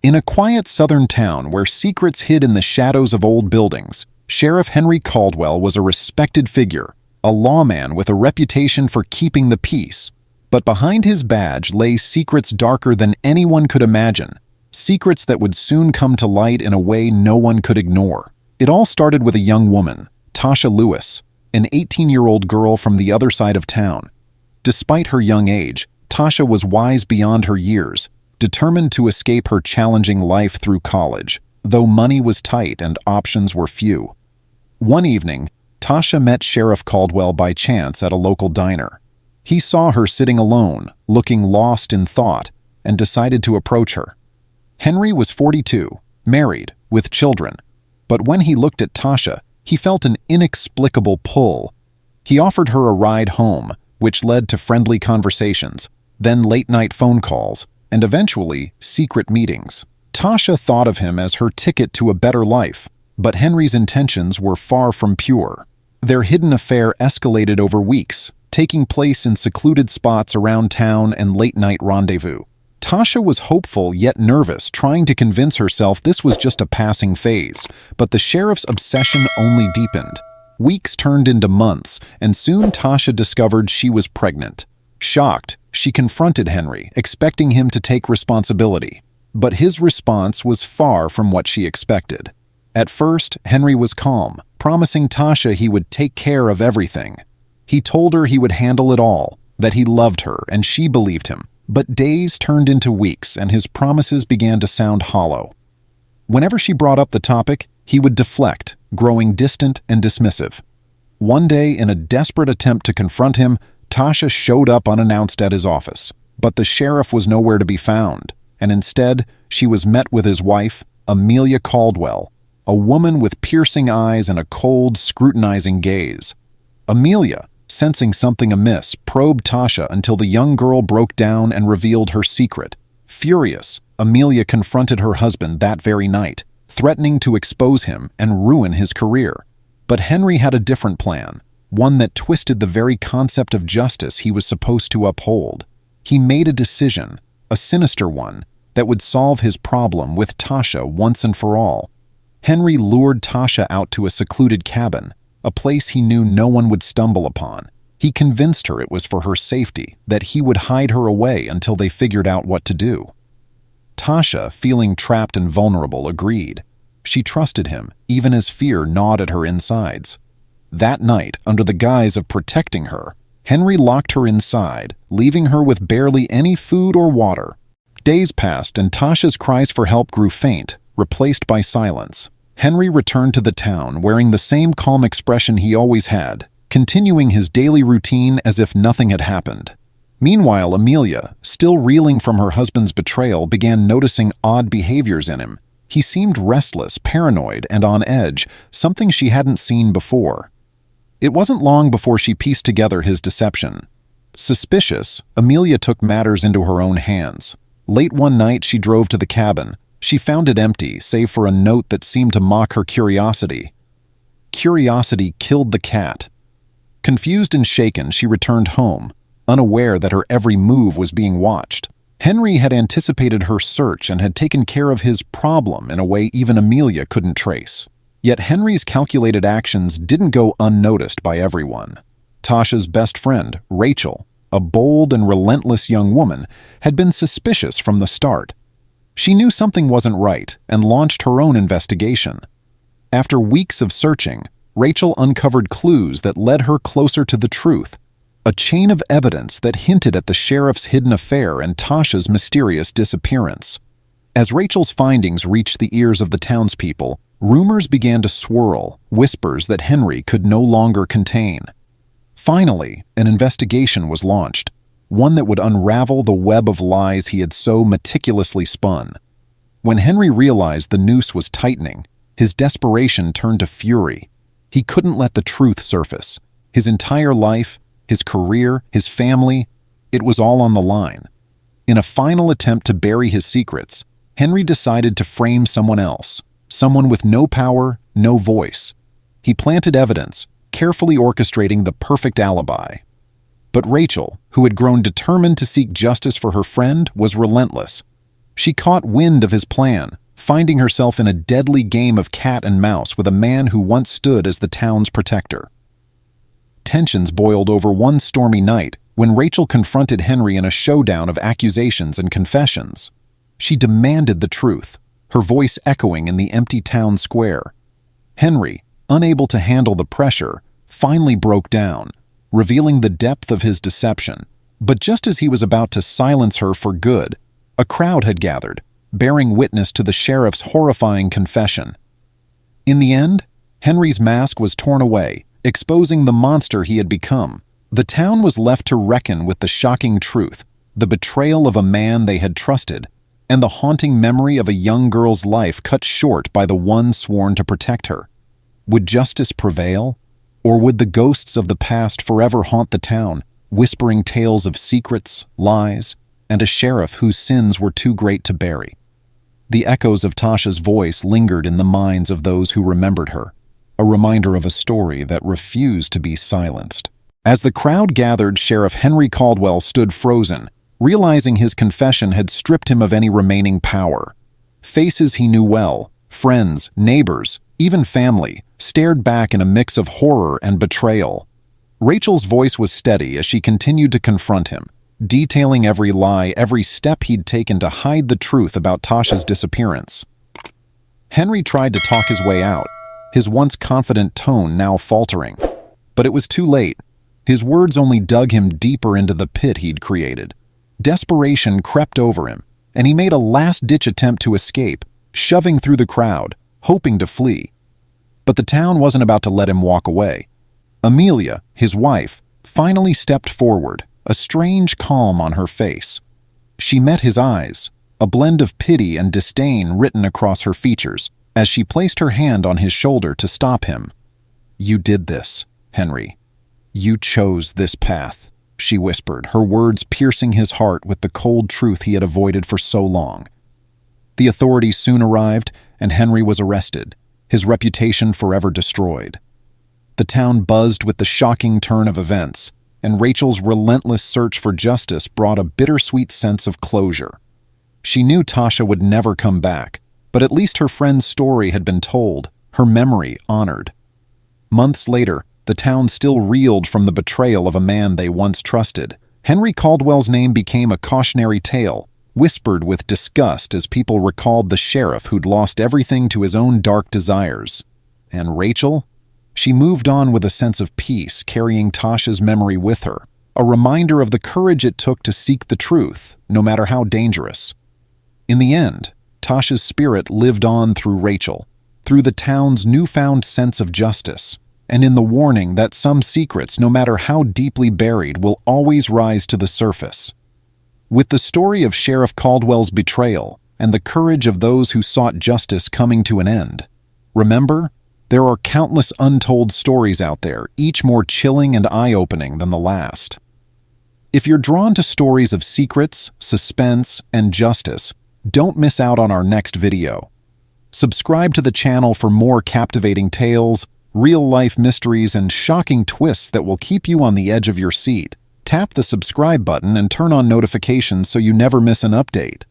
In a quiet southern town where secrets hid in the shadows of old buildings, Sheriff Henry Caldwell was a respected figure, a lawman with a reputation for keeping the peace. But behind his badge lay secrets darker than anyone could imagine, secrets that would soon come to light in a way no one could ignore. It all started with a young woman, Tasha Lewis, an 18-year-old girl from the other side of town. Despite her young age, Tasha was wise beyond her years, determined to escape her challenging life through college, though money was tight and options were few. One evening, Tasha met Sheriff Caldwell by chance at a local diner. He saw her sitting alone, looking lost in thought, and decided to approach her. Henry was 42, married, with children, but when he looked at Tasha, he felt an inexplicable pull. He offered her a ride home, which led to friendly conversations, then late-night phone calls, and eventually secret meetings. Tasha thought of him as her ticket to a better life, but Henry's intentions were far from pure. Their hidden affair escalated over weeks, taking place in secluded spots around town and late-night rendezvous. Tasha was hopeful yet nervous, trying to convince herself this was just a passing phase, but the sheriff's obsession only deepened. Weeks turned into months, and soon Tasha discovered she was pregnant. Shocked, she confronted Henry, expecting him to take responsibility. But his response was far from what she expected. At first, Henry was calm, promising Tasha he would take care of everything. He told her he would handle it all, that he loved her, and she believed him. But days turned into weeks, and his promises began to sound hollow. Whenever she brought up the topic, he would deflect, growing distant and dismissive. One day, in a desperate attempt to confront him, Tasha showed up unannounced at his office. But the sheriff was nowhere to be found, and instead, she was met with his wife, Amelia Caldwell, a woman with piercing eyes and a cold, scrutinizing gaze. Amelia, sensing something amiss, probed Tasha until the young girl broke down and revealed her secret. Furious, Amelia confronted her husband that very night, threatening to expose him and ruin his career. But Henry had a different plan, one that twisted the very concept of justice he was supposed to uphold. He made a decision, a sinister one, that would solve his problem with Tasha once and for all. Henry lured Tasha out to a secluded cabin, a place he knew no one would stumble upon. He convinced her it was for her safety, that he would hide her away until they figured out what to do. Tasha, feeling trapped and vulnerable, agreed. She trusted him, even as fear gnawed at her insides. That night, under the guise of protecting her, Henry locked her inside, leaving her with barely any food or water. Days passed, and Tasha's cries for help grew faint, replaced by silence. Henry returned to the town, wearing the same calm expression he always had, continuing his daily routine as if nothing had happened. Meanwhile, Amelia, still reeling from her husband's betrayal, began noticing odd behaviors in him. He seemed restless, paranoid, and on edge, something she hadn't seen before. It wasn't long before she pieced together his deception. Suspicious, Amelia took matters into her own hands. Late one night, she drove to the cabin. She found it empty, save for a note that seemed to mock her curiosity. Curiosity killed the cat. Confused and shaken, she returned home, unaware that her every move was being watched. Henry had anticipated her search and had taken care of his problem in a way even Amelia couldn't trace. Yet Henry's calculated actions didn't go unnoticed by everyone. Tasha's best friend, Rachel, a bold and relentless young woman, had been suspicious from the start. She knew something wasn't right and launched her own investigation. After weeks of searching, Rachel uncovered clues that led her closer to the truth, a chain of evidence that hinted at the sheriff's hidden affair and Tasha's mysterious disappearance. As Rachel's findings reached the ears of the townspeople, rumors began to swirl, whispers that Henry could no longer contain. Finally, an investigation was launched, one that would unravel the web of lies he had so meticulously spun. When Henry realized the noose was tightening, his desperation turned to fury. He couldn't let the truth surface. His entire life, his career, his family, it was all on the line. In a final attempt to bury his secrets, Henry decided to frame someone else, someone with no power, no voice. He planted evidence, carefully orchestrating the perfect alibi. But Rachel, who had grown determined to seek justice for her friend, was relentless. She caught wind of his plan, finding herself in a deadly game of cat and mouse with a man who once stood as the town's protector. Tensions boiled over one stormy night when Rachel confronted Henry in a showdown of accusations and confessions. She demanded the truth, her voice echoing in the empty town square. Henry, unable to handle the pressure, finally broke down, revealing the depth of his deception. But just as he was about to silence her for good, a crowd had gathered, bearing witness to the sheriff's horrifying confession. In the end, Henry's mask was torn away, exposing the monster he had become. The town was left to reckon with the shocking truth, the betrayal of a man they had trusted, and the haunting memory of a young girl's life cut short by the one sworn to protect her. Would justice prevail? Or would the ghosts of the past forever haunt the town, whispering tales of secrets, lies, and a sheriff whose sins were too great to bury? The echoes of Tasha's voice lingered in the minds of those who remembered her, a reminder of a story that refused to be silenced. As the crowd gathered, Sheriff Henry Caldwell stood frozen, realizing his confession had stripped him of any remaining power. Faces he knew well, friends, neighbors, even family, stared back in a mix of horror and betrayal. Rachel's voice was steady as she continued to confront him, detailing every lie, every step he'd taken to hide the truth about Tasha's disappearance. Henry tried to talk his way out, his once confident tone now faltering. But it was too late. His words only dug him deeper into the pit he'd created. Desperation crept over him, and he made a last-ditch attempt to escape, shoving through the crowd, hoping to flee. But the town wasn't about to let him walk away. Amelia, his wife, finally stepped forward, a strange calm on her face. She met his eyes, a blend of pity and disdain written across her features, as she placed her hand on his shoulder to stop him. "You did this, Henry. You chose this path," she whispered, her words piercing his heart with the cold truth he had avoided for so long. The authorities soon arrived, and Henry was arrested, his reputation forever destroyed. The town buzzed with the shocking turn of events, and Rachel's relentless search for justice brought a bittersweet sense of closure. She knew Tasha would never come back, but at least her friend's story had been told, her memory honored. Months later, the town still reeled from the betrayal of a man they once trusted. Henry Caldwell's name became a cautionary tale, whispered with disgust as people recalled the sheriff who'd lost everything to his own dark desires. And Rachel? She moved on with a sense of peace, carrying Tasha's memory with her, a reminder of the courage it took to seek the truth, no matter how dangerous. In the end, Tasha's spirit lived on through Rachel, through the town's newfound sense of justice, and in the warning that some secrets, no matter how deeply buried, will always rise to the surface. With the story of Sheriff Caldwell's betrayal and the courage of those who sought justice coming to an end, remember, there are countless untold stories out there, each more chilling and eye-opening than the last. If you're drawn to stories of secrets, suspense, and justice, don't miss out on our next video. Subscribe to the channel for more captivating tales, real-life mysteries, and shocking twists that will keep you on the edge of your seat. Tap the subscribe button and turn on notifications so you never miss an update.